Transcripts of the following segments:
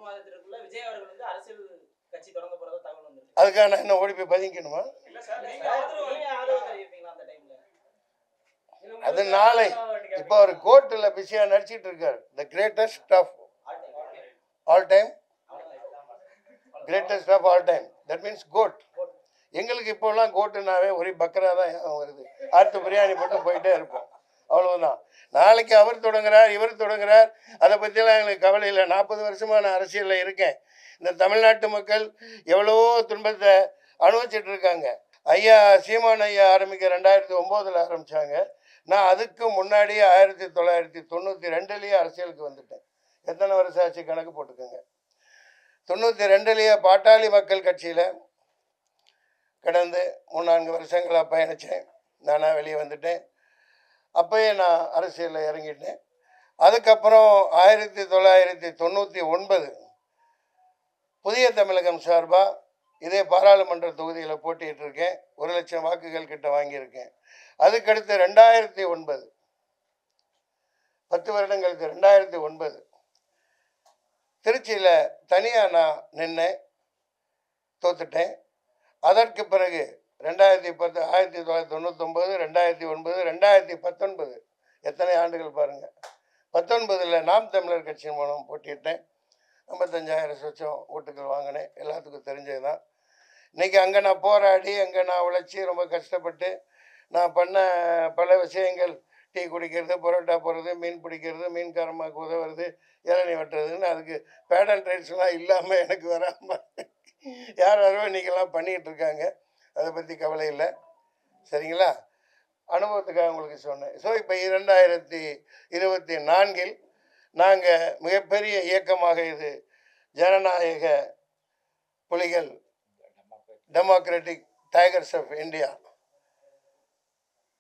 மாதத்திற்குள்ள விஜய் அவர்கள் வந்து அரசியல் கட்சி தொடங்க போறதா தகவல் வந்திருக்கு. அதுக்காக நான் என்ன ஓடி போய் பதிக்கணுமா? இல்ல சார், நீங்க ஆதரவு தெரிவிப்பீங்களா அந்த டைம்ல? அது நாளை. இப்போ அவர் கோர்ட்டில் பிஸியாக நடிச்சிட்டு இருக்கார். The greatest of all time, greatest of all time, that means GOAT. எங்களுக்கு இப்போலாம் கோட்டுனாவே ஒரே பக்கரா தான் வருது. ஆட்டு பிரியாணி மட்டும் போயிட்டே இருப்போம், அவ்வளவுதான். நாளைக்கு அவர் தொடங்குறார், இவர் தொடங்குறார், அதை பற்றியெல்லாம் எங்களுக்கு கவலை இல்லை. 40 வருஷமாக நான் அரசியலில் இருக்கேன். இந்த தமிழ்நாட்டு மக்கள் எவ்வளவோ துன்பத்தை அனுபவிச்சுட்டு இருக்காங்க. ஐயா சீமான் ஐயா ஆரம்பிக்க 2009 ஆரம்பித்தாங்க. நான் அதுக்கு முன்னாடியே 1992 அரசியலுக்கு வந்துட்டேன். எத்தனை வருஷம் ஆச்சு கணக்கு போட்டுக்கோங்க. 92 பாட்டாளி மக்கள் கட்சியில் கடந்து 3-4 வருஷங்களாக பயணித்தேன். நானாக வெளியே வந்துட்டேன். அப்போயே நான் அரசியலில் இறங்கிட்டேன். அதுக்கப்புறம் 1999 புதிய தமிழகம் சார்பாக இதே பாராளுமன்ற தொகுதியில் போட்டிட்டு இருக்கேன். 1 லட்சம் வாக்குகள் கிட்ட வாங்கியிருக்கேன். அதுக்கடுத்து 2009, 10 வருடங்களுக்கு 2009 திருச்சியில் தனியாக நான் நின்னேன், தோத்துட்டேன். அதற்கு பிறகு 2010, 1999, 2009, 2019, எத்தனை ஆண்டுகள் பாருங்கள். 19 நாம் தமிழர் கட்சியின் மூலம் போட்டிட்டேன். 55,000 சொச்சம் ஓட்டுகள் வாங்கினேன். எல்லாத்துக்கும் தெரிஞ்சது தான். இன்றைக்கி அங்கே நான் போராடி, அங்கே நான் உழைச்சி ரொம்ப கஷ்டப்பட்டு நான் பண்ண பல விஷயங்கள், டீ குடிக்கிறது, பரோட்டா போடுறது, மீன் பிடிக்கிறது, மீன்காரமாக உதவுறது, இளநீ வெட்டுறதுன்னு, அதுக்கு பேட் அண்ட் ரைட்ஸ்லாம் இல்லாமல் எனக்கு வராமல் யாரோ இன்றைக்கெல்லாம் பண்ணிகிட்டு இருக்காங்க. அதை பற்றி கவலை இல்லை, சரிங்களா? அனுபவத்துக்காக உங்களுக்கு சொன்னேன். ஸோ இப்போ 2024 நாங்கள் மிகப்பெரிய இயக்கமாக, இது ஜனநாயக புலிகள், டெமோக்ராட்டிக் டைகர்ஸ் ஆஃப் இந்தியா,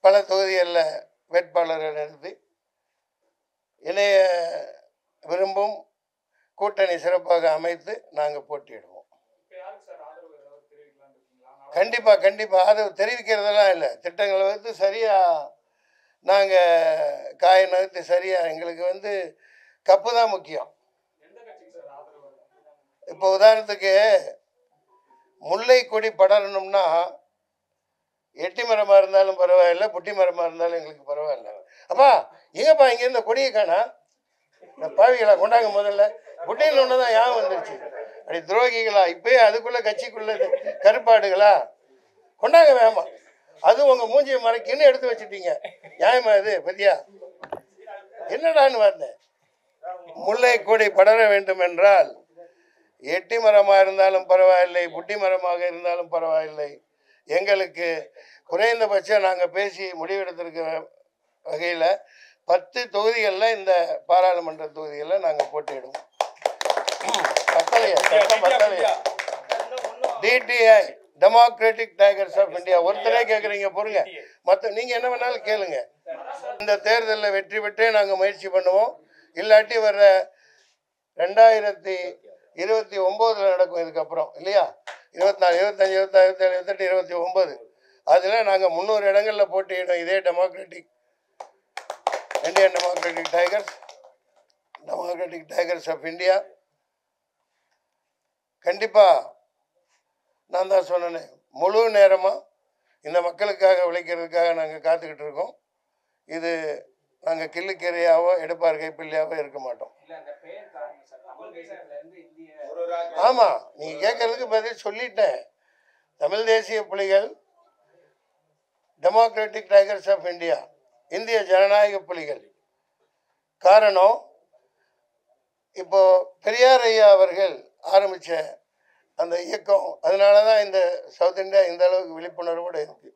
பல தொகுதிகளில் வேட்பாளர்கள் நிறுத்தி இணைய விரும்பும் கூட்டணி சிறப்பாக அமைத்து நாங்கள் போட்டியிடுவோம். கண்டிப்பாக கண்டிப்பாக ஆதரவு தெரிவிக்கிறதெல்லாம் இல்லை. திட்டங்களை வந்து சரியாக நாங்கள் காய நகர்த்து சரியாக, எங்களுக்கு கப்பு தான் முக்கியம். இப்போ உதாரணத்துக்கு முல்லை கொடி படரணும்னா எட்டி மரமாக இருந்தாலும் பரவாயில்லை, புட்டி மரமாக இருந்தாலும் எங்களுக்கு பரவாயில்ல. அப்பா எங்கப்பா இங்கே இருந்த கொடியை காணா, இந்த பாவிகளா கொண்டாங்க, முதல்ல புட்டின்னு ஒன்று தான் ஞாபகம் வந்துருச்சு. அப்படி துரோகிகளா, இப்போயே அதுக்குள்ளே கட்சிக்குள்ளே கருப்பாடுகளா, கொண்டாங்க வேமா. அதுவும் உங்கள் மூஞ்சியை மறைக்குன்னு எடுத்து வச்சுட்டீங்க. நியாயமா இது பத்தியா? என்னடான்னு வந்தேன். முல்லை கொடி படர வேண்டும் என்றால் எட்டி மரமாக இருந்தாலும் பரவாயில்லை, புட்டி மரமாக இருந்தாலும் பரவாயில்லை, எங்களுக்கு குறைந்தபட்சம் நாங்கள் பேசி முடிவெடுத்திருக்கிற வகையில் 10 தொகுதிகளில், இந்த பாராளுமன்ற தொகுதிகளில் நாங்கள் போட்டியிடுவோம். பத்தலையா DTI, Democratic tigers of India. ஒருத்தரே கேட்குறீங்க பொறுங்க, மற்ற நீங்கள் என்ன வேணாலும் கேளுங்க. இந்த தேர்தலில் வெற்றி பெற்றே நாங்கள் முயற்சி பண்ணுவோம். இல்லாட்டி வர்ற 2029 நடக்கும். இதுக்கப்புறம் இல்லையா, 24, 25, 26, 27, 28, 29 அதில் நாங்கள் 300 இடங்களில் போட்டியிடும். இதே democratic Indian democratic tigers of India. கண்டிப்பாக நான் தான் சொன்னேன், முழு நேரமாக இந்த மக்களுக்காக உழைக்கிறதுக்காக நாங்கள் காத்துக்கிட்டு இருக்கோம். இது நாங்கள் கிள்ளுக்கீரையாவோ எடுப்பார் கைப்பிள்ளையாவோ இருக்க மாட்டோம். ஆமாம், நீங்கள் கேட்கறதுக்கு பதில் சொல்லிட்டேன். தமிழ் தேசிய புலிகள், டெமோக்ராட்டிக் டைகர்ஸ் ஆஃப் இந்தியா, இந்திய ஜனநாயக புலிகள். காரணம், இப்போ பெரியார் ஐயா அவர்கள் ஆரம்பித்த அந்த இயக்கம், அதனால தான் இந்த சவுத் இந்தியா இந்த அளவுக்கு விழிப்புணர்வோடு இருக்குது.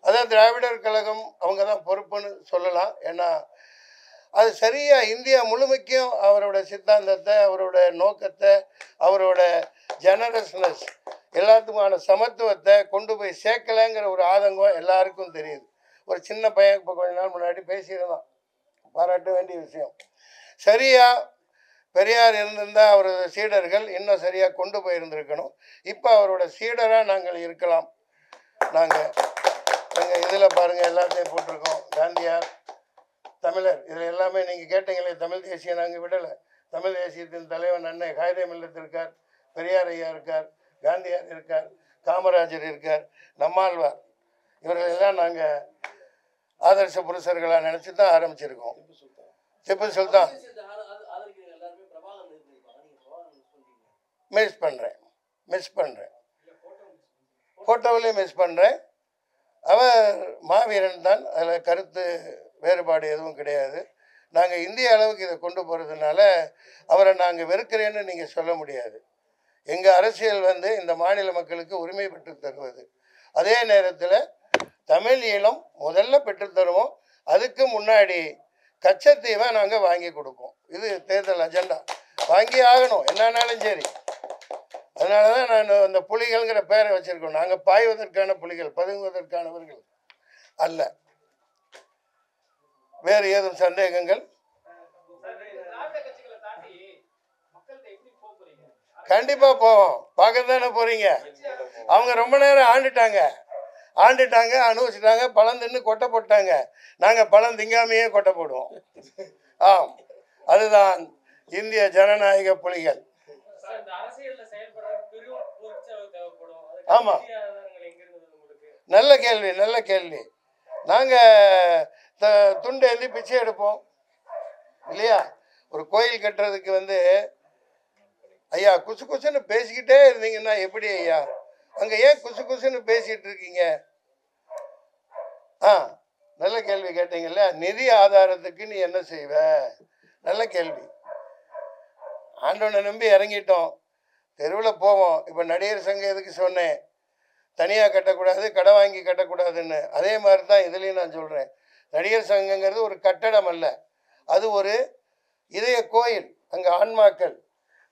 அதான் திராவிடர் கழகம் அவங்க தான் பொறுப்புன்னு சொல்லலாம். ஏன்னா அது சரியாக இந்தியா முழுமைக்கும் அவரோட சித்தாந்தத்தை, அவரோட நோக்கத்தை, அவரோட ஜெனரஸ்னஸ், எல்லாத்துக்குமான சமத்துவத்தை கொண்டு போய் சேர்க்கலைங்கிற ஒரு ஆதங்கம் எல்லாருக்கும் தெரியுது. ஒரு சின்ன பையன் இப்போ கொஞ்ச நாள் முன்னாடி பேசியிருந்தான், பாராட்ட வேண்டிய விஷயம். சரியாக பெரியார் இருந்திருந்தால் அவரோட சீடர்கள் இன்னும் சரியாக கொண்டு போயிருந்திருக்கணும். இப்போ அவரோட சீடராக நாங்கள் இருக்கலாம். நாங்கள் எங்கள் இதில் பாருங்கள், எல்லாத்தையும் போட்டிருக்கோம். காந்தியார், தமிழர், இதில் எல்லாமே நீங்கள் கேட்டீங்களே, தமிழ் தேசியம் நாங்கள் விடலை. தமிழ் தேசியத்தின் தலைவன் அண்ணன் காயிதே மில்லத் இருக்கார், பெரியார் ஐயா இருக்கார், காந்தியார் இருக்கார், காமராஜர் இருக்கார், நம்மாழ்வார், இவர்களெல்லாம் நாங்கள் ஆதர்ச புருஷர்களாக நினச்சி தான் ஆரம்பிச்சிருக்கோம். திப்பு சுல்தான் மிஸ் பண்ணுறேன் ஃபோட்டோவிலையும் மிஸ் பண்ணுறேன். அவர் மாவீரன் தான், அதில் கருத்து வேறுபாடு எதுவும் கிடையாது. நாங்கள் இந்திய அளவுக்கு இதை கொண்டு போகிறதுனால அவரை நாங்கள் வெறுக்கிறேன்னு நீங்கள் சொல்ல முடியாது. எங்கள் அரசியல் வந்து இந்த மாநில மக்களுக்கு உரிமை பெற்று தருவது. அதே நேரத்தில் தமிழ் ஈழம் முதல்ல பெற்றுத்தருவோம். அதுக்கு முன்னாடி கச்சத்தீவை நாங்கள் வாங்கி கொடுப்போம். இது தேர்தல் அஜெண்டா, வாங்கி ஆகணும் என்னன்னாலும் சரி. அதனால தான் நான் அந்த புலிகள்ங்கிற பேரை வச்சுருக்கோம். நாங்கள் பாய்வதற்கான புலிகள், பதுங்குவதற்கானவர்கள் அல்ல. வேறு ஏதும் சந்தேகங்கள்? கண்டிப்பாக போவோம். பார்க்க தானே போகிறீங்க. அவங்க ரொம்ப நேரம் ஆண்டுட்டாங்க, அனுபவிச்சுட்டாங்க, பழம் தின்னு கொட்டை போட்டாங்க. நாங்கள் பழம் திங்காமையே கொட்டை போடுவோம். ஆம், அதுதான் இந்திய ஜனநாயக புலிகள். ஆமாம், நல்ல கேள்வி. நாங்கள் துண்டு எழுதி பிச்சை எடுப்போம் இல்லையா? ஒரு கோயில் கட்டுறதுக்கு வந்து ஐயா குசு குசுன்னு பேசிக்கிட்டே இருந்தீங்கன்னா எப்படி ஐயா? அங்கே ஏன் குசு குசுன்னு பேசிகிட்டு இருக்கீங்க? நல்ல கேள்வி கேட்டீங்கல்ல. நிதி ஆதாரத்துக்கு நீ என்ன செய்வ? நல்ல கேள்வி. ஆண்டவனை நம்பி இறங்கிட்டோம், தெருவில் போவோம். இப்போ நடிகர் சங்கம் எதுக்கு சொன்னேன்? தனியாக கட்டக்கூடாது, கடை வாங்கி கட்டக்கூடாதுன்னு. அதே மாதிரி தான் இதுலேயும் நான் சொல்கிறேன். நடிகர் சங்கங்கிறது ஒரு கட்டடம் அல்ல, அது ஒரு இதய கோயில். அங்கே ஆன்மாக்கள்,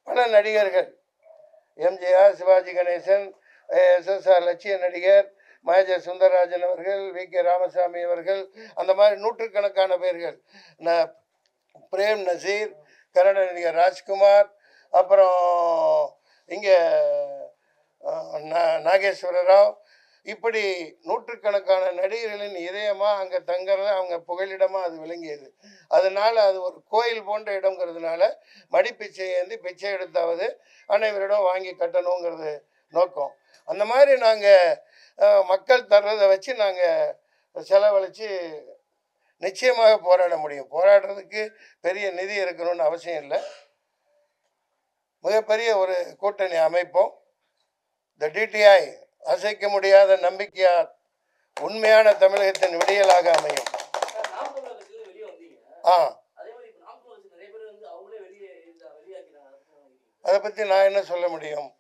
பல நடிகர்கள், எம்ஜிஆர், சிவாஜி கணேசன், எஸ்எஸ்ஆர் லட்சிய நடிகர், மேஜர் சுந்தரராஜன் அவர்கள், வி.கே. ராமசாமி அவர்கள், அந்த மாதிரி நூற்றுக்கணக்கான பேர்கள், பிரேம் நசீர், கன்னட நடிகர் ராஜ்குமார், அப்புறம் இங்கே நாகேஸ்வர ராவ், இப்படி நூற்றுக்கணக்கான நடிகர்களின் இதயமாக அங்கே தங்குறத அவங்க புகலிடமாக அது விளங்கியது. அதனால் அது ஒரு கோயில் போன்ற இடங்கிறதுனால மடிப்பிச்சை ஏந்தி பிச்சை எடுத்தாவது அனைவரிடம் வாங்கி கட்டணுங்கிறது நோக்கம். அந்த மாதிரி நாங்கள் மக்கள் தர்றதை வச்சு நாங்கள் செலவழித்து நிச்சயமாக போராட முடியும். போராடுறதுக்கு பெரிய நிதி இருக்கணும்னு அவசியம் இல்லை. மிகப்பெரிய ஒரு கூட்டணி அமைப்போம். இந்த டிடிஐ அசைக்க முடியாத நம்பிக்கையால் உண்மையான தமிழகத்தின் விடியலாக அமையும். அதை பற்றி நான் என்ன சொல்ல முடியும்?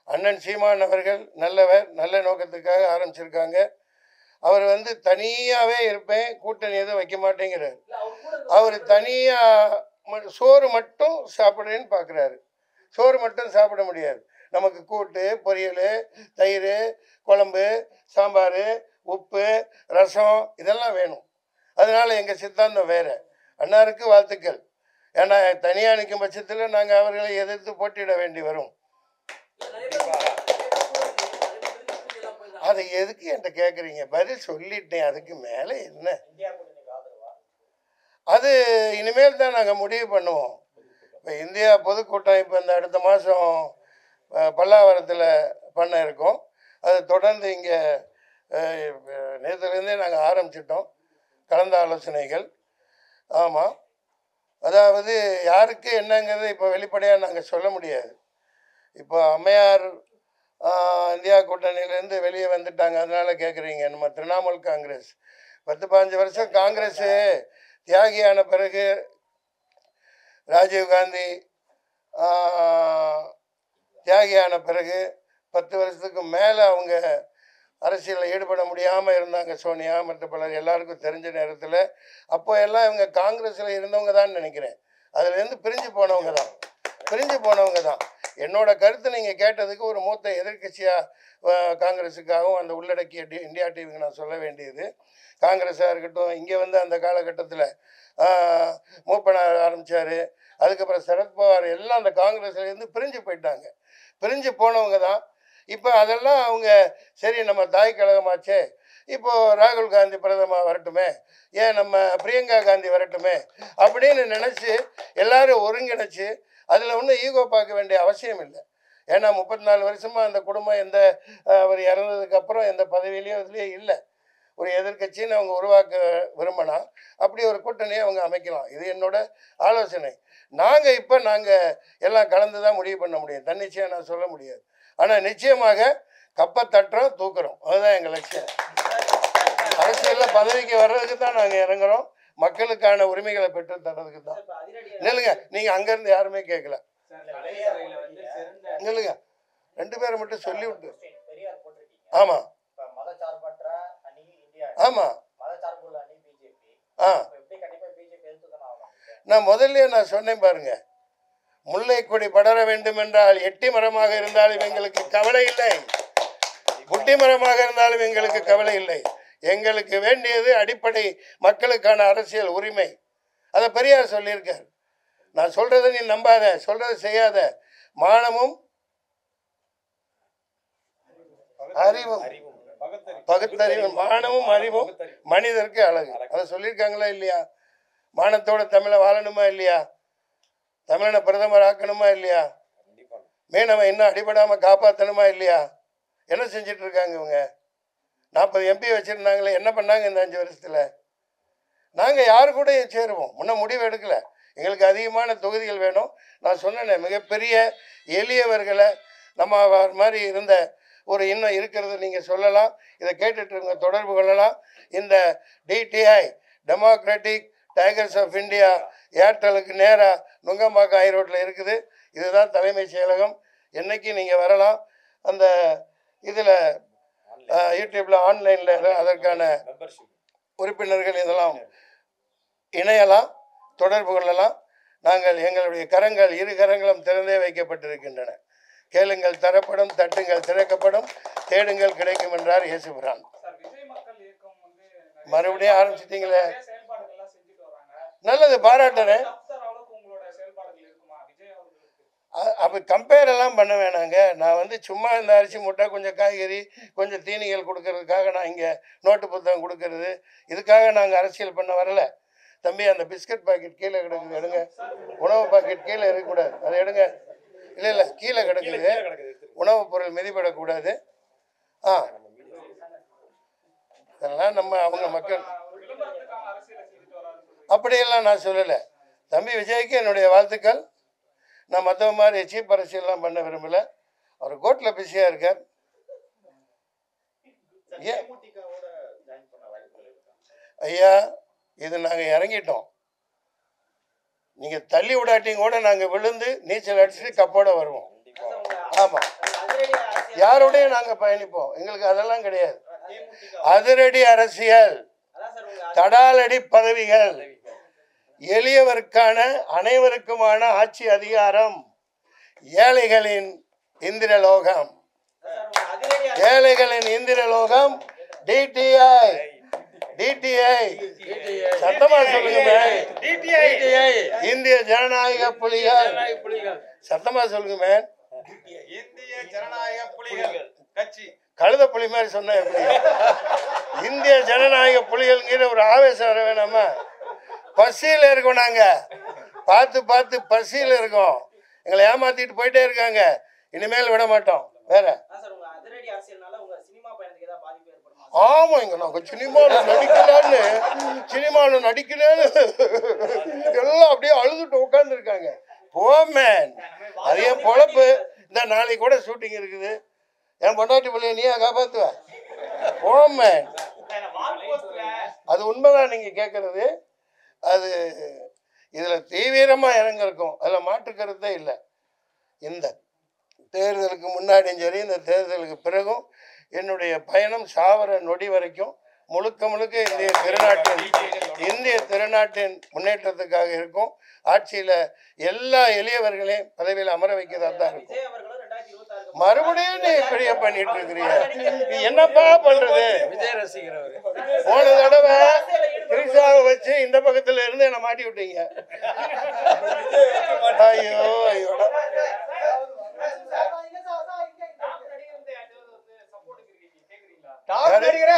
அண்ணன் சீமான் அவர்கள் நல்லவர், நல்ல நோக்கத்துக்காக ஆரம்பிச்சிருக்காங்க. அவர் வந்து தனியாகவே இருப்பேன், கூட்டணி எதுவும் வைக்க மாட்டேங்கிறார். அவர் தனியாக சோறு மட்டும் சாப்பிட்றேன்னு பார்க்குறாரு. சோறு மட்டும் சாப்பிட முடியாது. நமக்கு கூட்டு, பொரியல், தயிர், குழம்பு, சாம்பார், உப்பு, ரசம் இதெல்லாம் வேணும். அதனால் எங்கள் சித்தாந்தம் வேறு. அன்னாருக்கு வாழ்த்துக்கள். ஏன்னா தனியாக நிற்கும் பட்சத்தில் நாங்கள் அவர்களை எதிர்த்து போட்டியிட வேண்டி வரும். அதை எதுக்கு என்கிட்ட கேட்குறீங்க? பதில் சொல்லிட்டேன், அதுக்கு மேலே என்ன? அது இனிமேல் தான் நாங்கள் முடிவு பண்ணுவோம். இப்போ இந்தியா பொதுக்கூட்டம் இப்போ இந்த அடுத்த மாதம் பல்லாவரத்தில் பண்ண இருக்கோம். அது தொடர்ந்து இங்கே நேற்றுலேருந்தே நாங்கள் ஆரம்பிச்சிட்டோம் கலந்த ஆலோசனைகள். ஆமாம், அதாவது யாருக்கு என்னங்கிறது இப்போ வெளிப்படையாக நாங்கள் சொல்ல முடியாது. இப்போ அம்மையார் இந்தியா கூட்டணியிலேருந்து வெளியே வந்துட்டாங்க, அதனால் கேட்குறீங்க. நம்ம திரிணாமுல் காங்கிரஸ் 10-15 வருஷம் காங்கிரஸு தியாகியான பிறகு ராஜீவ்காந்தி தியாகியான பிறகு 10 வருஷத்துக்கு மேலே அவங்க அரசியலில் ஈடுபட முடியாமல் இருந்தாங்க. சோனியா மற்ற பலர் எல்லாருக்கும் தெரிஞ்ச நேரத்தில் அப்போ எல்லாம் இவங்க காங்கிரஸில் இருந்தவங்க தான் நினைக்கிறேன். அதுலேருந்து பிரிஞ்சு போனவங்க தான். என்னோட கருத்து நீங்கள் கேட்டதுக்கு ஒரு மூத்த எதிர்கட்சியாக காங்கிரஸுக்காகவும் அந்த உள்ளடக்கிய இந்தியா டிவிக்கு நான் சொல்ல வேண்டியது, காங்கிரஸாக இருக்கட்டும், இங்கே வந்து அந்த காலகட்டத்தில் மூப்பனார் ஆரம்பித்தார், அதுக்கப்புறம் சரத்பவார், எல்லாம் அந்த காங்கிரஸ்லேருந்து பிரிஞ்சு போயிட்டாங்க. பிரிஞ்சு போனவங்க தான். இப்போ அதெல்லாம் அவங்க சரி நம்ம தாய் கழகமாச்சே, இப்போ ராகுல் காந்தி பிரதமர் வரட்டுமே, ஏன் நம்ம பிரியங்கா காந்தி வரட்டுமே அப்படின்னு நினச்சி எல்லாரும் ஒருங்கிணைச்சு அதில் ஒன்றும் ஈகோ பார்க்க வேண்டிய அவசியம் இல்லை. ஏன்னா 34 வருஷமாக அந்த குடும்பம் எந்த அவர் இறந்ததுக்கப்புறம் எந்த பதவியிலையும் இதுலேயே இல்லை. ஒரு எதிர்கட்சின்னு அவங்க உருவாக்க விரும்பினா அப்படி ஒரு கூட்டணியை அவங்க அமைக்கலாம். இது என்னோட ஆலோசனை. நாங்கள் எல்லாம் கலந்து தான் முடிவு பண்ண முடியும், தன்னிச்சையாக நான் சொல்ல முடியாது. ஆனால் நிச்சயமாக கப்பை தட்டுறோம், தூக்குறோம், அதுதான் எங்கள் லட்சியம். அரசியலில் பதவிக்கு வர்றதுக்கு தான் நாங்கள் இறங்குறோம், மக்களுக்கான உரிமைகளை பெற்று தர்றதுக்கு தான். நில்லுங்க, நீங்கள் அங்கேருந்து யாருமே கேட்கல. நில்லுங்க, 2 பேரை மட்டும் சொல்லி விட்டு. ஆமாம் ஆமாம் நான் முதல்ல நான் சொன்னேன் பாருங்க, முல்லை கொடி படர வேண்டும் என்றால் எட்டி மரமாக இருந்தாலும் எங்களுக்கு கவலை இல்லை, குட்டி மரமாக இருந்தாலும் எங்களுக்கு கவலை இல்லை. எங்களுக்கு வேண்டியது அடிப்படை மக்களுக்கான அரசியல் உரிமை. அதை பெரியார் சொல்லியிருக்கார். நான் சொல்றதை நீ நம்பாத, சொல்றதை செய்யாத. மானமும் அறிவும் பகுத்தறிவும், மானமும் அறிவும் மனிதருக்கு அழகு. அதை சொல்லியிருக்காங்களா இல்லையா? மானத்தோட தமிழை வாழணுமா இல்லையா? தமிழனை பிரதமர் ஆக்கணுமா இல்லையா? மீனவன் இன்னும் அடிபடாமல் காப்பாற்றணுமா இல்லையா? என்ன செஞ்சிட்டு இருக்காங்க இவங்க? 40 MP வச்சுருந்தாங்களே, என்ன பண்ணாங்க இந்த 5 வருஷத்தில்? நாங்கள் யாரு கூட சேருவோம், முன்ன முடிவு எடுக்கலை. எங்களுக்கு அதிகமான தொகுதிகள் வேணும். நான் சொன்னேன், மிகப்பெரிய எளியவர்களை நம்ம மாதிரி இருந்த ஒரு இன்னும் இருக்கிறது நீங்கள் சொல்லலாம். இதை கேட்டுட்டு தொடர்பு கொள்ளலாம். இந்த DTI Democratic tigers of India ஏர்டெலுக்கு நேராக நுங்கம்பாக்கம் ஹைரோட்டில் இருக்குது. இதுதான் தலைமைச் செயலகம். என்றைக்கு நீங்கள் வரலாம். அந்த இதில் யூடியூப்பில் ஆன்லைனில் அதற்கான உறுப்பினர்கள் இதெல்லாம் இணையலாம், தொடர்பு கொள்ளலாம். நாங்கள் எங்களுடைய கரங்கள் 2 கரங்களும் திறந்தே வைக்கப்பட்டிருக்கின்றன. கேளுங்கள் தரப்படும், தட்டுங்கள் திறக்கப்படும், தேடுங்கள் கிடைக்கும் என்றார் இயேசுபிரான். மறுபடியும் ஆரம்பிச்சிட்டீங்களே, நல்லது, பாராட்டுறேன். அப்போ கம்பேர் எல்லாம் பண்ண வேணாங்க. நான் சும்மா இந்த அரிசி மூட்டை, கொஞ்சம் காய்கறி, கொஞ்சம் தீனிகள் கொடுக்கறதுக்காக நான் இங்கே நோட்டு புத்தகம் கொடுக்கறது, இதுக்காக நாங்கள் அரசியல் பண்ண வரலை. தம்பி, அந்த பிஸ்கட் பாக்கெட் கீழே கிடக்குது, எடுங்க. உணவு பாக்கெட் கீழே இருக்கக்கூடாது, அதை எடுங்க. இல்லை கீழே கிடக்குது, உணவுப் பொருள் மிதிப்படக்கூடாது. இதெல்லாம் நம்ம அவங்க மக்கள் அப்படியெல்லாம் நான் சொல்லலை. தம்பி விஜய்க்கு என்னுடைய வாழ்த்துக்கள். நான் மற்றவங்க மாதிரி சீப் அரசியல்லாம் பண்ண விரும்பலை. அவர் கோர்ட்டில் பிஸியாக இருக்கார். ஐயா, இது நாங்கள் இறங்கிட்டோம். நீங்கள் தள்ளி விடாட்டியும் கூட நாங்கள் விழுந்து நீச்சல் அடிச்சுட்டு கப்போட வருவோம். ஆமாம், யாரோடையும் நாங்கள் பயணிப்போம். எங்களுக்கு அதெல்லாம் கிடையாது. அதிரடி அரசியல், தடாலடி பதவிகள், எளியவருக்கான அனைவருக்குமான ஆட்சி அதிகாரம், ஏழைகளின் இந்திரலோகம், ஏழைகளின் இந்திரலோகம் DTI. சத்தமா சொல்லுங்க. இந்திய ஜனநாயக புலிகள். சத்தமா சொல்லுங்க மேன். இந்திய ஜனநாயக புலிகள் கட்சி. கழுத புலி மாதிரி சொன்ன எப்படி? இந்திய ஜனநாயக புலிகள்ங்கிற ஒரு ஆவேசம் வர வேணாமா? பசியில் இருக்கோம், நாங்க பார்த்து பார்த்து பசியில் இருக்கோம். எங்களை ஏமாத்திட்டு போயிட்டே இருக்காங்க. இனிமேல் விட மாட்டோம். வேற ஆமா, இங்க நாங்க சினிமாவில் நடிக்கலன்னு எல்லாம் அப்படியே அழுதுட்டு உட்கார்ந்து இருக்காங்க. போமேன், அதே பொழப்பு. இந்த நாளைக்கு கூட ஷூட்டிங் இருக்குது. என் பொண்டாட்டி பிள்ளைய நீயா காப்பாத்துவ? போமேன், அது உண்மைதான் நீங்க கேட்கறது. அது இதுல தீவிரமா இறங்கிருக்கும், அதுல மாற்று கருத்தே இல்லை. இந்த தேர்தலுக்கு முன்னாடியும் சரி, இந்த தேர்தலுக்கு பிறகும் என்னுடைய பயணம் சாவர நொடி வரைக்கும் முழுக்க முழுக்க இந்திய திருநாட்டின் முன்னேற்றத்துக்காக இருக்கும். ஆட்சியில் எல்லா எளியவர்களையும் பதவியில் அமர வைக்கிறதா தான் இருக்கும். மறுபடியும் நீ இப்படியே பண்ணிட்டு இருக்கிறீங்க, நீ என்னப்பா பண்றது? போன தடவை திரிசாவை வச்சு இந்த பக்கத்துல இருந்து என்ன மாட்டி விட்டீங்க. ஐயோ ஐயோட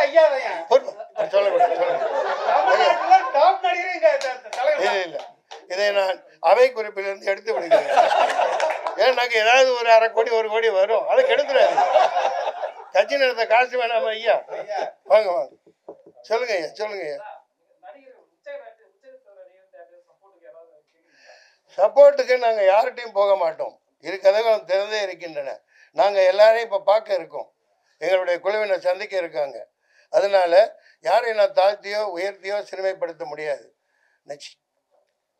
ஐயா குறிப்பிலிருந்து எடுத்து விடுகிறேன். ஏன்னாக்க ஏதாவது ஒரு 1/2 கோடி 1 கோடி வரும், அதை கெடுத்துறாரு. கட்சி நடத்த காசு வேணாமா ஐயா? வாங்க வாங்க, சொல்லுங்க ஐயா, சொல்லுங்க ஐயா. சப்போர்ட்டுக்கு நாங்கள் யார்கிட்டையும் போக மாட்டோம். இரு கதவுகளும் திறந்தே இருக்கின்றன. நாங்கள் எல்லாரையும் இப்போ பார்க்க இருக்கோம். எங்களுடைய குழுவினை சந்திக்க இருக்காங்க. அதனால யாரையும் நான் தாழ்த்தியோ உயர்த்தியோ சிறுமைப்படுத்த முடியாது.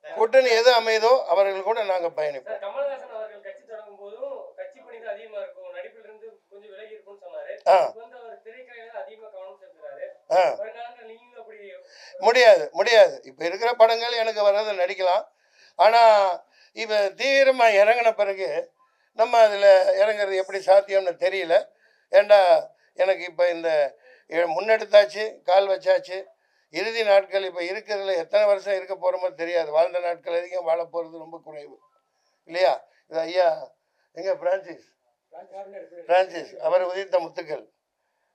கூட்டணி எது அமைதோ அவர்கள் கூட நாங்கள் பயணிப்போம். கமல்ஹாசன் அவர்கள் கட்சி தொடங்கும் போதும் கட்சி பணிகள் அதிகமா இருக்கும், நடிப்பில் இருந்து கொஞ்சம் விலகி இருக்கும்னு சொன்னாரு. அவர் திரைக்கலையில அதிகமா கவனம் செலுத்துறாரு. வருங்காலங்கள் நீங்களும் அப்படி முடியாது. இப்ப இருக்கிற படங்கள் எனக்கு வர்றதை நடிக்கலாம். ஆனா இப்ப தீவிரமா இறங்கின பிறகு நம்ம அதுல இறங்குறது எப்படி சாத்தியம்னு தெரியல. ஏண்டா எனக்கு இப்ப இந்த முன்னெடுத்தாச்சு, கால் வச்சாச்சு. இறுதி நாட்கள் இப்போ இருக்கிறதுல எத்தனை வருஷம் இருக்க போகிறோமோ தெரியாது. வாழ்ந்த நாட்கள் அதிகம், வாழ போகிறது ரொம்ப குறைவு இல்லையா? இது ஐயா எங்க பிரான்சிஸ் அவர் உதித்த முத்துக்கள்.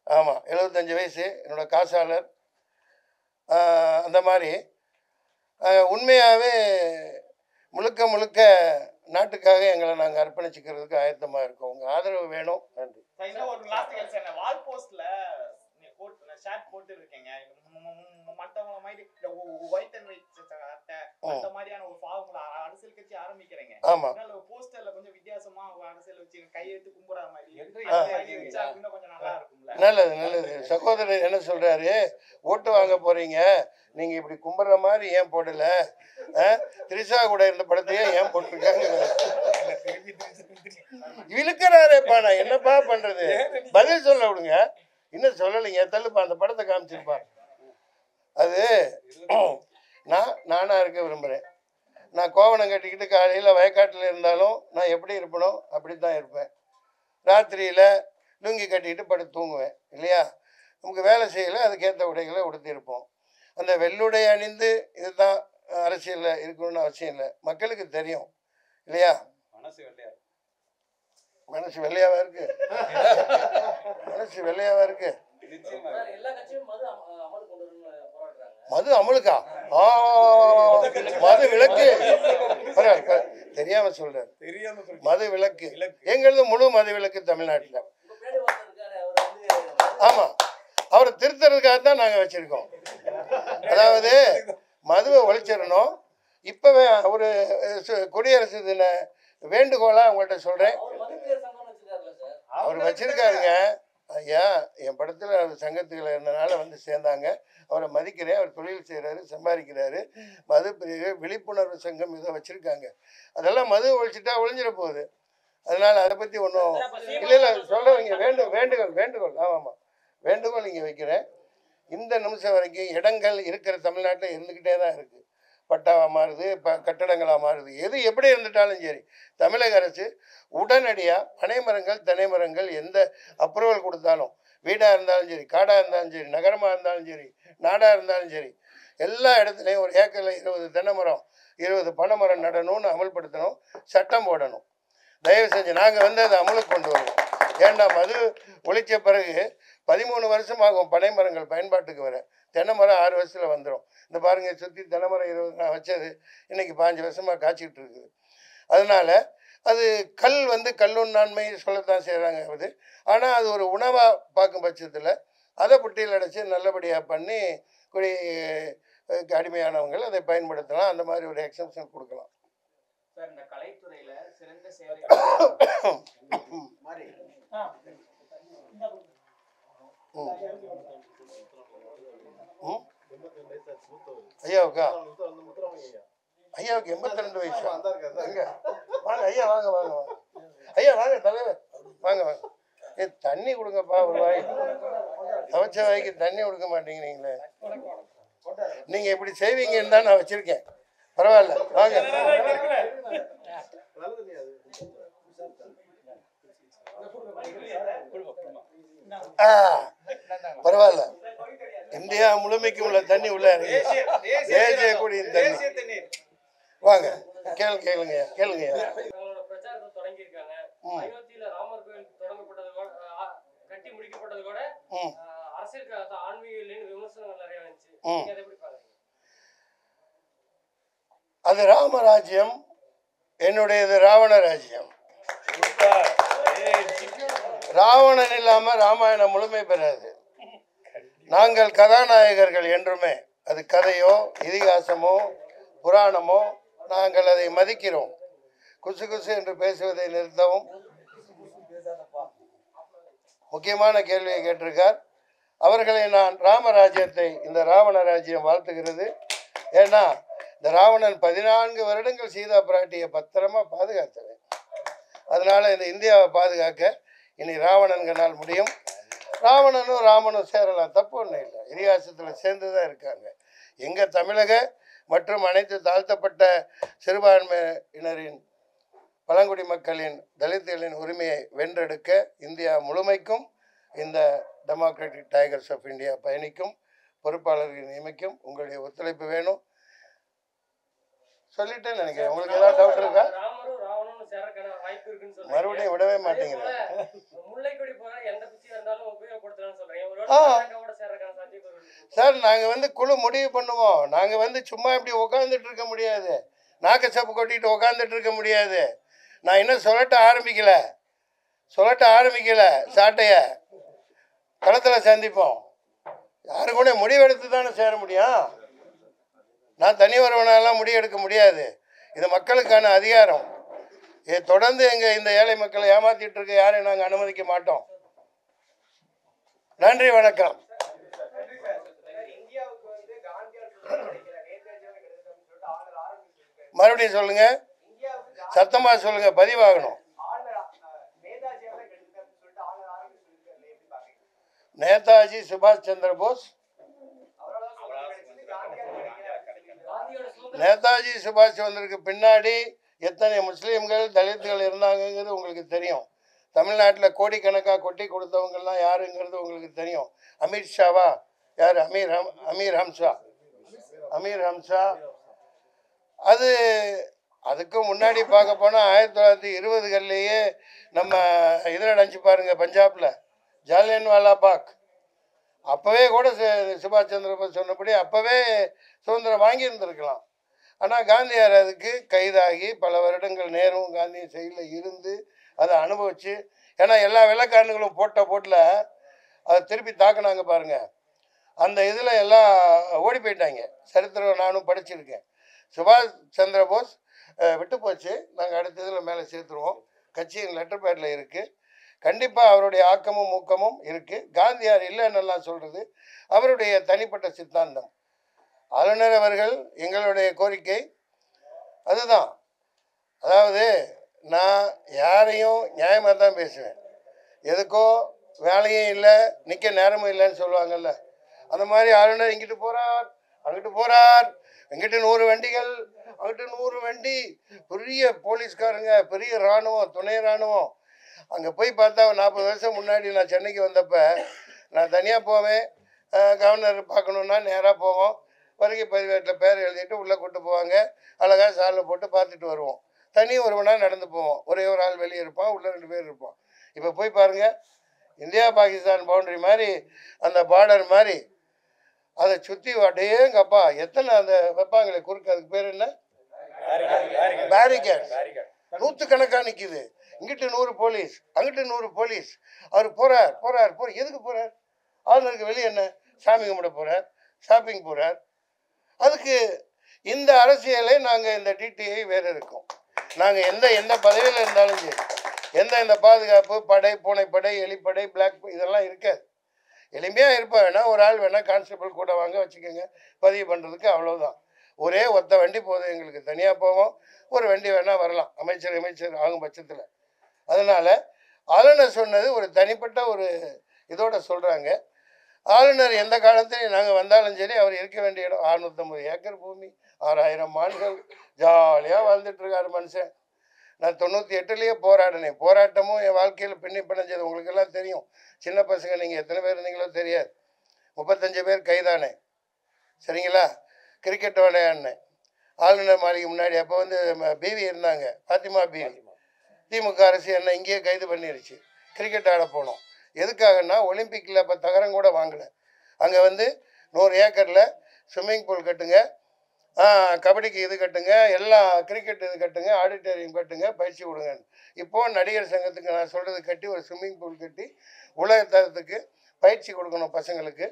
ஆமாம், 75 வயசு, என்னோட காசாளர். அந்த மாதிரி உண்மையாகவே முழுக்க முழுக்க நாட்டுக்காக எங்களை நாங்கள் அர்ப்பணிச்சுக்கிறதுக்கு ஆயத்தமாக இருக்கோம். உங்கள் ஆதரவு வேணும். நன்றி. வால் போஸ்ட்ல ஷாட் போட்டு இருக்கீங்க. மற்றவங்க மாதிரி ஒயிட் அண்ட் ஒயிட் அந்த மாதிரியான ஒரு ஃபார்முலா அரசியல் கட்சி ஆரம்பிக்கிறீங்க. ஆமா, போஸ்டர்ல கொஞ்சம் வித்தியாசமா அரசியல் வச்சு கையெழுத்து கும்புற மாதிரி கொஞ்சம் நல்லா இருக்கும்ல. நல்லது. சகோதரர் என்ன சொல்றாரு, ஓட்டு வாங்க போறீங்க, நீங்க இப்படி கும்புற மாதிரி ஏன் போடல? திரிஷா கூட இருந்த படத்தையே ஏன் போட்டிருக்காங்க? இழுக்கிறாரேப்பா, நான் என்னப்பா பண்றது? பதில் சொல்ல விடுங்க. இன்னும் சொல்லலைங்க, தள்ளுப்பா, அந்த படத்தை காமிச்சிருப்பா. அது நானா இருக்க விரும்புகிறேன். நான் கோவணம் கட்டிக்கிட்டு காலையில் வயக்காட்டில் இருந்தாலும் நான் எப்படி இருப்பனோ அப்படி தான் இருப்பேன். ராத்திரியில் லுங்கி கட்டிக்கிட்டு படுத்து தூங்குவேன் இல்லையா? நமக்கு வேலை செய்யலை, அதுக்கேற்ற உடைகளை உடுத்திருப்போம். அந்த வெள்ளுடை அணிந்து இதுதான் அரசியலில் இருக்கணும்னு அவசியம் இல்லை. மக்களுக்கு தெரியும் இல்லையா? மனசு வெள்ளையாவா இருக்கு? மது அமலுக்கா? மது விலக்கு தெரியாம சொல்றாரு. மது விலக்கு எங்களது முழு மது விலக்கு தமிழ்நாட்டில். ஆமா, அவரை திருத்துறதுக்காக தான் நாங்க வச்சிருக்கோம். அதாவது மதுவை ஒழிச்சிடணும். இப்பவே ஒரு குடியரசு தின வேண்டுகோளா உங்கள்கிட்ட சொல்றேன். அவர் வச்சிருக்காருங்க ஐயா. என் படத்தில் அவர் சங்கத்துக்கள் இருந்தனால வந்து சேர்ந்தாங்க. அவரை மதிக்கிறேன். அவர் தொழில் செய்கிறாரு, சம்பாதிக்கிறாரு. மது பிரிவு விழிப்புணர்வு சங்கம் இதை வச்சுருக்காங்க. அதெல்லாம் மது ஒழிச்சிட்டா ஒழிஞ்சிட போகுது. அதனால் அதை பற்றி ஒன்றும் இல்லை சொல்கிறவங்க வேண்டுகோள். ஆமாம், வேண்டுகோள் இங்கே வைக்கிறேன். இந்த நிமிஷம் வரைக்கும் இடங்கள் இருக்கிற தமிழ்நாட்டில் இருந்துக்கிட்டே தான் இருக்குது. பட்டாவாக மாறுது, கட்டடங்களாக மாறுது. எது எப்படி இருந்துட்டாலும் சரி, தமிழக அரசு உடனடியாக பனைமரங்கள், தென்னைமரங்கள் எந்த அப்ரூவல் கொடுத்தாலும், வீடாக இருந்தாலும் சரி, காடாக இருந்தாலும் சரி, நகரமாக இருந்தாலும் சரி, நாடாக இருந்தாலும் சரி, எல்லா இடத்துலையும் ஒரு ஏக்கரில் 20 தென்னை மரம் 20 பனைமரம் நடணும்னு அமல்படுத்தணும், சட்டம் போடணும். தயவு செஞ்சு நாங்கள் வந்து அதை அமலுக்கு கொண்டு வருவோம். ஏன்னா மது ஒழிச்ச பிறகு 13 வருஷமாகும் பனை மரங்கள் பயன்பாட்டுக்கு வர. தென்னை மரம் 6 வருஷத்தில் வந்துடும். இந்த பாருங்கள், சுற்றி தென்னை மரம் 20 நான் வச்சது இன்றைக்கி 5 வருஷமாக காய்ச்சிக்கிட்டு இருக்குது. அதனால் அது கல்லுண்ணாண்மை சொல்லத்தான் செய்கிறாங்க. அது ஆனால் அது ஒரு உணவாக பார்க்கும் பட்சத்தில் அதை புட்டியில் அடைச்சி நல்லபடியாக பண்ணி குடி அடிமையானவங்கள் அதை பயன்படுத்தலாம். அந்த மாதிரி ஒரு எக்ஸம்ஷன் கொடுக்கலாம். சார், இந்த கலைத்துறையில் சிறந்த சேவை ஐயாவுக்கா? ஐயாவுக்கு 82 வயசு. எங்க வாங்க ஐயா, வாங்க ஐயா, வாங்க தலைவர், வாங்க. தண்ணி கொடுங்கப்பா, ஒரு வாய் சமைச்ச வாய்க்கு தண்ணி கொடுக்க மாட்டேங்கிறீங்களே. நீங்க இப்படி செய்வீங்கன்னு தான் நான் வச்சிருக்கேன். பரவாயில்ல, வாங்க. பரவாயில்ல, இந்தியா முழுமைக்கு உள்ள தண்ணி உள்ள தேசிய குடியின் தண்ணி. வாங்க, கேளுங்க. பிரச்சாரத்தை தொடங்கி இருக்காங்க. அயோத்தியில ராமர் கோயில் தொடங்கப்பட்டது கூட, கட்டி முடிக்கப்பட்டது கூட அரசியல் ஆன்மீக விமர்சனங்கள் நிறைய வந்துச்சு. அது ராமராஜ்யம் என்னுடையது ராவண ராஜ்யம். ராவணன் இல்லாம ராமாயணம் முழுமை பெறாது. நாங்கள் கதாநாயகர்கள் என்றுமே, அது கதையோ இதிகாசமோ புராணமோ, நாங்கள் அதை மதிக்கிறோம். குசு குசு என்று பேசுவதை நிறுத்தவும். முக்கியமான கேள்வியை கேட்டிருக்கார். அவர்களை நான் ராமராஜ்யத்தை, இந்த ராவண ராஜ்யம் வாழ்த்துகிறது. ஏன்னா இந்த ராவணன் 14 வருடங்கள் சீதா பிராட்டியை பத்திரமா பாதுகாத்தவன். அதனால இந்த இந்தியாவை பாதுகாக்க இனி ராவணன்களால் முடியும். ராவணனும் ராமனும் சேரலாம், தப்பு ஒன்றும் இல்லை. இதிகாசத்தில் சேர்ந்து தான் இருக்காங்க. எங்கள் தமிழக மற்றும் அனைத்து தாழ்த்தப்பட்ட சிறுபான்மையினரின், பழங்குடி மக்களின், தலித்துகளின் உரிமையை வென்றெடுக்க இந்தியா முழுமைக்கும் இந்த டெமோக்ராட்டிக் டைகர்ஸ் ஆஃப் இந்தியா பயணிக்கும். பொறுப்பாளர்கள் நியமிக்கும். உங்களுடைய ஒத்துழைப்பு வேணும். சொல்லிட்டேன்னு நினைக்கிறேன். உங்களுக்கு ஏதாவது டவுட் இருக்கா? மறுபடியும் விடவே மாட்டேங்கிறேன். சார், நாங்கள் குழு முடிவு பண்ணுவோம். நாங்கள் சும்மா இப்படி உட்காந்துட்டு இருக்க முடியாது. நாக்க சப்பு கொட்டிட்டு உட்காந்துட்டு இருக்க முடியாது. நான் இன்னும் சொல்லட்ட ஆரம்பிக்கல. சாட்டைய களத்தில் சந்திப்போம். யாரு கூட முடிவெடுத்து தானே சேர முடியும். நான் தனி ஒருவனாலாம் முடிவெடுக்க முடியாது. இது மக்களுக்கான அதிகாரம். இது தொடர்ந்து இந்த ஏழை மக்களை ஏமாத்திட்டு இருக்க யாரையும் நாங்கள் அனுமதிக்க மாட்டோம். நன்றி, வணக்கம். மறுபடியும் சொல்லுங்க, சத்தமா சொல்லுங்க, பதிவாகணும். நேதாஜி சுபாஷ் சந்திர போஸ், நேதாஜி சுபாஷ் சந்திரக்கு பின்னாடி எத்தனை முஸ்லீம்கள், தலித்துகள் இருந்தாங்கங்கிறது உங்களுக்கு தெரியும். தமிழ்நாட்டில் கோடிக்கணக்காக கொட்டி கொடுத்தவங்கெல்லாம் யாருங்கிறது உங்களுக்கு தெரியும். அமித்ஷாவா? யார்? அமீர் ஹம்சா. அதுக்கு முன்னாடி பார்க்க போனால் 1920களிலேயே நம்ம இதில் நினச்சி பாருங்கள், பஞ்சாபில் ஜாலியன்வாலா பாக். அப்போவே கூட சுபாஷ் சந்திர போஸ் சொன்னபடி அப்போவே சுதந்திரம் வாங்கியிருந்திருக்கலாம். ஆனால் காந்தியார் அதுக்கு கைதாகி பல வருடங்கள் நேரும் காந்தியும் செயலில் இருந்து அதை அனுபவிச்சு, ஏன்னா எல்லா வெள்ளைக்காரனுங்களும் போட்டில் அதை திருப்பி தாக்குனாங்க பாருங்கள். அந்த இதில் எல்லாம் ஓடி போயிட்டாங்க. சரித்திரம் நானும் படிச்சிருக்கேன். சுபாஷ் சந்திர போஸ் விட்டு போச்சு. நாங்கள் அடுத்த இதில் மேலே சேர்த்துருவோம். கட்சியின் லெட்டர் பேடில் இருக்குது. கண்டிப்பாக அவருடைய ஆக்கமும் ஊக்கமும் இருக்குது. காந்தியார் இல்லைன்னெல்லாம் சொல்கிறது அவருடைய தனிப்பட்ட சித்தாந்தம். ஆளுநர் அவர்கள் எங்களுடைய கோரிக்கை அதுதான். அதாவது நான் யாரையும் நியாயமாக தான் பேசுவேன். எதுக்கோ வேலையும் இல்லை, நிற்க நேரமும் இல்லைன்னு சொல்லுவாங்கல்ல, அந்த மாதிரி ஆளுநர் இங்கிட்டு போகிறார், அங்கிட்டு போகிறார். எங்கிட்ட 100 வண்டிகள், அங்கிட்ட 100 வண்டி, பெரிய போலீஸ்காரங்க, பெரிய இராணுவம், துணை இராணுவம். அங்கே போய் பார்த்தா 40 வருஷம் முன்னாடி நான் சென்னைக்கு வந்தப்போ நான் தனியாக போவேன். கவர்னர் பார்க்கணுன்னா நேராக போவோம். வருகை பதிவேட்டில் பேர் எழுதிட்டு உள்ளே கூட்டு போவாங்க. அழகாக சாலில் போட்டு பார்த்துட்டு வருவோம். தனி ஒருவனாக நடந்து போவோம். ஒரே ஒரு ஆள் வெளியே இருப்பான், உள்ளே 2 பேர் இருப்போம். இப்போ போய் பாருங்கள், இந்தியா பாகிஸ்தான் பவுண்டரி மாதிரி, அந்த பார்டர் மாதிரி அதை சுற்றி அடேங்கப்பா எத்தனை அந்த வைப்பாங்களே குறுக்கு, அதுக்கு பேர் என்ன? பேரிகேட். 100 கணக்காக நிற்கிது. இங்கிட்டு 100 போலீஸ், அங்கிட்டு 100 போலீஸ். அவர் போகிறார். எதுக்கு போகிறார்? ஆளுநருக்கு வெளியே என்ன? சாமி கும்பிட போகிறார், ஷாப்பிங் போகிறார். அதுக்கு இந்த அரசியலை நாங்கள் இந்த டிடிஐ வேறு இருக்கோம். நாங்கள் எந்த பதவியில் இருந்தாலும் சரி, எந்த பாதுகாப்பு படை, பூனைப்படை, எலிப்படை, பிளாக் இதெல்லாம் இருக்காது. எளிமையாக இருப்பா. வேணா ஒரு ஆள் வேணால் கான்ஸ்டபிள் கூட வாங்க வச்சுக்கோங்க, பதிவு பண்ணுறதுக்கு. அவ்வளோதான். ஒரே ஒத்த வண்டி போதும் எங்களுக்கு. தனியாக போவோம். ஒரு வண்டி வேணால் வரலாம், அமைச்சர் ஆகும் பட்சத்தில். அதனால் ஆளுநர் சொன்னது ஒரு தனிப்பட்ட ஒரு இதோட சொல்கிறாங்க. ஆளுநர் எந்த காலத்திலையும் நாங்கள் வந்தாலும் சரி, அவர் இருக்க வேண்டிய இடம் 650 ஏக்கர் பூமி, 6000 மான்கள், ஜாலியாக வாழ்ந்துட்டுருக்காரு மனுஷன். நான் 98லேயே போராடினேன். போராட்டமும் என் வாழ்க்கையில் பின்னி பிணைஞ்சது உங்களுக்கெல்லாம் தெரியும். சின்ன பசங்க நீங்கள் எத்தனை பேர் இருந்தீங்களோ தெரியாது. 35 பேர் கைதானே, சரிங்களா? கிரிக்கெட் விளையாடினேன் ஆளுநர் மாளிகை முன்னாடி. அப்போ பிவி இருந்தாங்க, பாத்திமா பிவி. திமுக அரசு என்ன இங்கேயே கைது பண்ணிருச்சு. கிரிக்கெட் ஆட போனோம். எதுக்காகன்னா ஒலிம்பிக்கில் அப்போ தகரம் கூட வாங்கலை. அங்கே 100 ஏக்கரில் ஸ்விம்மிங் பூல் கட்டுங்க, கபடிக்கு இது கட்டுங்க, எல்லா கிரிக்கெட் இது கட்டுங்க, ஆடிட்டோரியம் கட்டுங்க, பயிற்சி கொடுங்க. இப்போது நடிகர் சங்கத்துக்கு நான் சொல்கிறது கட்டி ஒரு ஸ்விம்மிங் பூல் கட்டி உலக தரத்துக்கு பயிற்சி கொடுக்கணும் பசங்களுக்கு.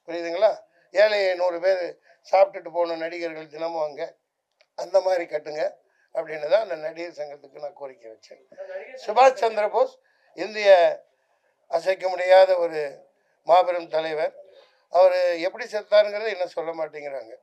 புரியுதுங்களா? ஏழை 100 பேர் சாப்பிட்டுட்டு போன நடிகர்கள் தினமும் அங்கே அந்த மாதிரி கட்டுங்க அப்படின்னு தான் அந்த நடிகர் சங்கத்துக்கு நான் கோரிக்கை வச்சேன். சுபாஷ் சந்திர போஸ் இந்திய அசைக்க முடியாத ஒரு மாபெரும் தலைவர். அவர் எப்படி செத்தாருங்கிறத இன்னும் சொல்ல மாட்டேங்கிறாங்க.